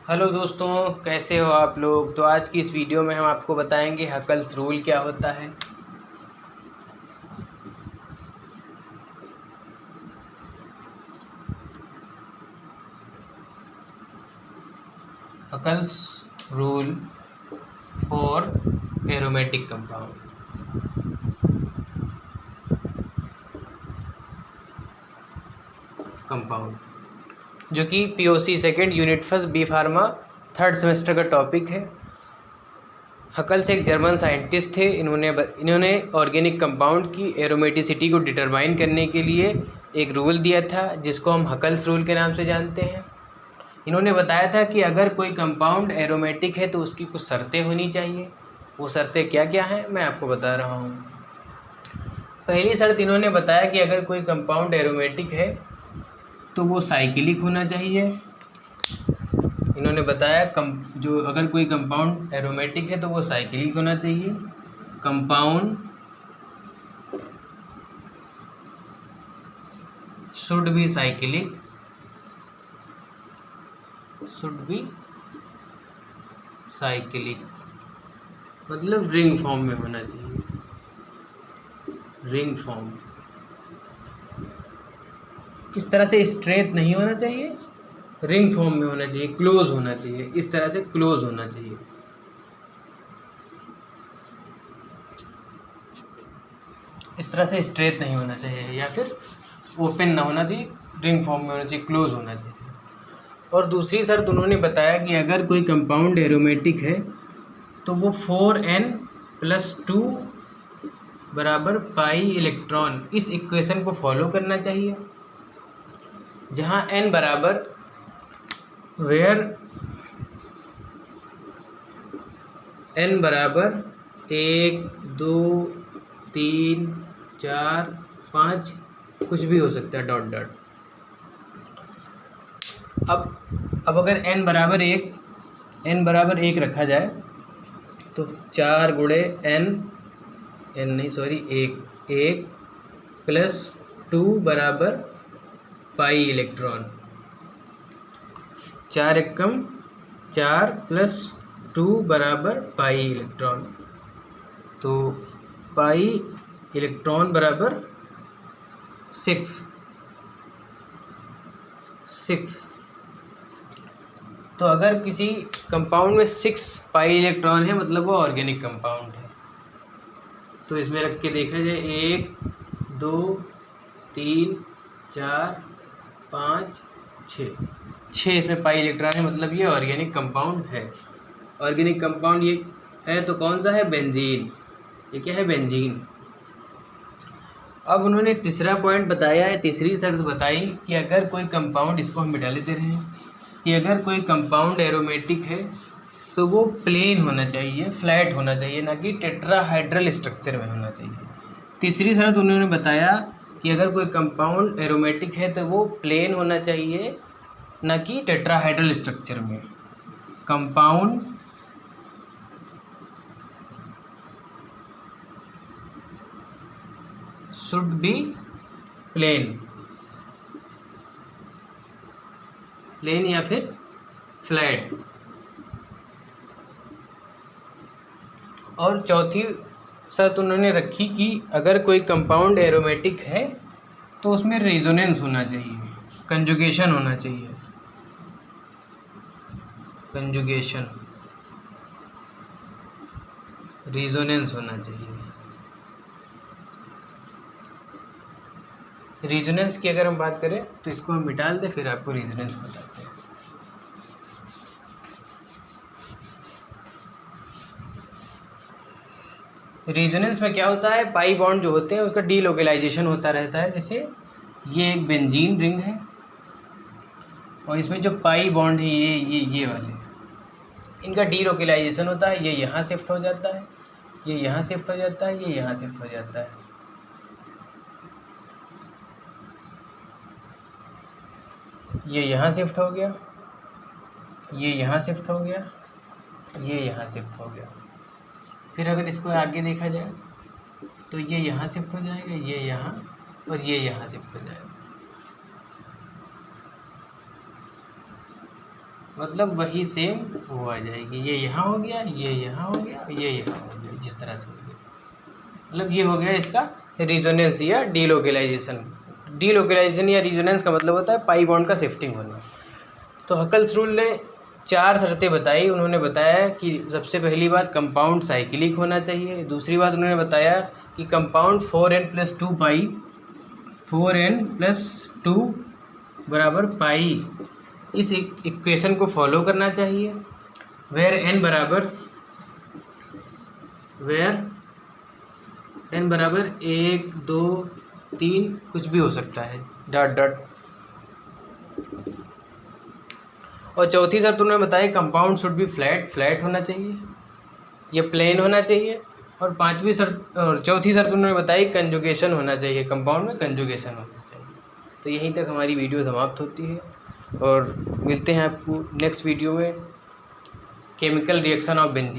Hello दोस्तों, कैसे हो आप लोग। तो आज की इस वीडियो में हम आपको बताएंगे हकल्स रूल क्या होता है। Huckel's rule for aromatic compound जो कि POC second unit first B pharma third semester का टॉपिक है। हकल्स एक जर्मन साइंटिस्ट थे। इन्होंने ऑर्गेनिक कंपाउंड की एरोमेटिसिटी को डिटरमाइन करने के लिए एक रूल दिया था जिसको हम हकल्स रूल के नाम से जानते हैं। इन्होंने बताया था कि अगर कोई कंपाउंड एरोमेटिक है तो उसकी कुछ शर्तें होनी चाहिए। वो शर्तें क्या क्या हैं मैं आपको बता रहा हूँ। पहली शर्त इन्होंने बताया कि अगर कोई कंपाउंड एरोमेटिक है तो वो साइक्लिक होना चाहिए। इन्होंने बताया अगर कोई कंपाउंड एरोमेटिक है तो वो साइक्लिक होना चाहिए। कंपाउंड शुड बी साइक्लिक मतलब रिंग फॉर्म में होना चाहिए। रिंग फॉर्म इस तरह से स्ट्रेट नहीं होना चाहिए, रिंग फॉर्म में होना चाहिए, क्लोज होना चाहिए। इस तरह से क्लोज होना चाहिए। इस तरह से स्ट्रेट नहीं होना चाहिए या फिर ओपन ना होना चाहिए, रिंग फॉर्म में होना चाहिए, क्लोज होना चाहिए। और दूसरी शर्त उन्होंने बताया कि अगर कोई कंपाउंड एरोमेटिक है तो वो 4n+2 बराबर पाई इलेक्ट्रॉन इस इक्वेशन को फॉलो करना चाहिए, जहाँ n बराबर वेयर n बराबर 1, 2, 3, 4, 5 कुछ भी हो सकता है डॉट डॉट। अब अगर n बराबर 1 रखा जाए तो 4 गुणे एक प्लस 2 बराबर पाई इलेक्ट्रॉन। 4 एकम 4 प्लस 2 बराबर पाई इलेक्ट्रॉन। तो पाई इलेक्ट्रॉन बराबर 6। तो अगर किसी कंपाउंड में 6 पाई इलेक्ट्रॉन है मतलब वो ऑर्गेनिक कंपाउंड है। तो इसमें रख के देखा जाए 1, 2, 3, 4, 5, 6 इसमें पाई इलेक्ट्रॉन है मतलब ये ऑर्गेनिक कंपाउंड है। ऑर्गेनिक कंपाउंड ये है तो कौन सा है? बेंजीन। ये क्या है? बेंजीन। अब उन्होंने तीसरा पॉइंट बताया है, तीसरी शर्त बताई कि अगर कोई कंपाउंड, इसको हम मिटा लेते रहे, कि अगर कोई कंपाउंड एरोमेटिक है तो वो प्लेन होना चाहिए, फ्लैट होना चाहिए, ना कि टेट्राहाइड्रल स्ट्रक्चर में होना चाहिए। तीसरी शर्त उन्होंने बताया कि अगर कोई कंपाउंड एरोमेटिक है तो वो प्लेन होना चाहिए, ना कि टेट्राहाइड्रल स्ट्रक्चर में। कंपाउंड शुड बी प्लेन या फिर फ्लैट। और चौथी शर्त उन्होंने रखी कि अगर कोई कंपाउंड एरोमेटिक है तो उसमें रेजोनेंस होना चाहिए, कंजुगेशन होना चाहिए। कंजुगेशन, रेजोनेंस होना चाहिए। रेजोनेंस की अगर हम बात करें तो इसको हम मिटा दें, फिर आपको रेजोनेंस बताते हैं। रेजोनेंस में क्या होता है? पाई बॉन्ड जो होते हैं उसका डीलोकलाइजेशन होता रहता है। जैसे ये एक बेंजीन रिंग है और इसमें जो पाई बॉन्ड है ये वाले, इनका डीलोकलाइजेशन होता है। ये यहाँ शिफ्ट हो जाता है, ये यहाँ शिफ्ट हो जाता है, ये यहाँ शिफ्ट हो जाता है। ये यहाँ शिफ्ट हो गया, ये यहाँ शिफ्ट हो गया, ये यहाँ शिफ्ट हो गया। फिर अगर इसको आगे देखा जाए तो ये यहाँ शिफ्ट हो जाएगा, ये यहाँ, और ये यहाँ शिफ्ट हो जाएगा। मतलब वही सेम वो आ जाएगी, ये यहाँ हो गया, ये यहाँ हो गया, ये यहाँ हो गया, जिस तरह से हो गया। मतलब ये हो गया इसका रिजोनेंस या डीलोकलाइजेशन। डीलोकलाइजेशन या रिजोनेंस का मतलब होता है पाई बॉन्ड का शिफ्टिंग होना। तो हकल्स रूल ने 4 शर्तें बताई। उन्होंने बताया कि सबसे पहली बात कंपाउंड साइक्लिक होना चाहिए। दूसरी बात उन्होंने बताया कि कंपाउंड 4n+2 पाई, 4n+2 बराबर पाई, इस इक्वेशन को फॉलो करना चाहिए। वेयर n बराबर 1 2 3 कुछ भी हो सकता है, डॉट डॉट। और चौथी शर्त उन्होंने बताया कंपाउंड शुड बी फ्लैट होना चाहिए, ये प्लेन होना चाहिए। और पांचवी शर्त और चौथी शर्त उन्होंने बताई कंजुगेशन होना चाहिए, कंपाउंड में कंजुगेशन होना चाहिए। तो यहीं तक हमारी वीडियो समाप्त होती है और मिलते हैं आपको नेक्स्ट वीडियो में केमिकल रिएक्शन ऑफ बेंजीन।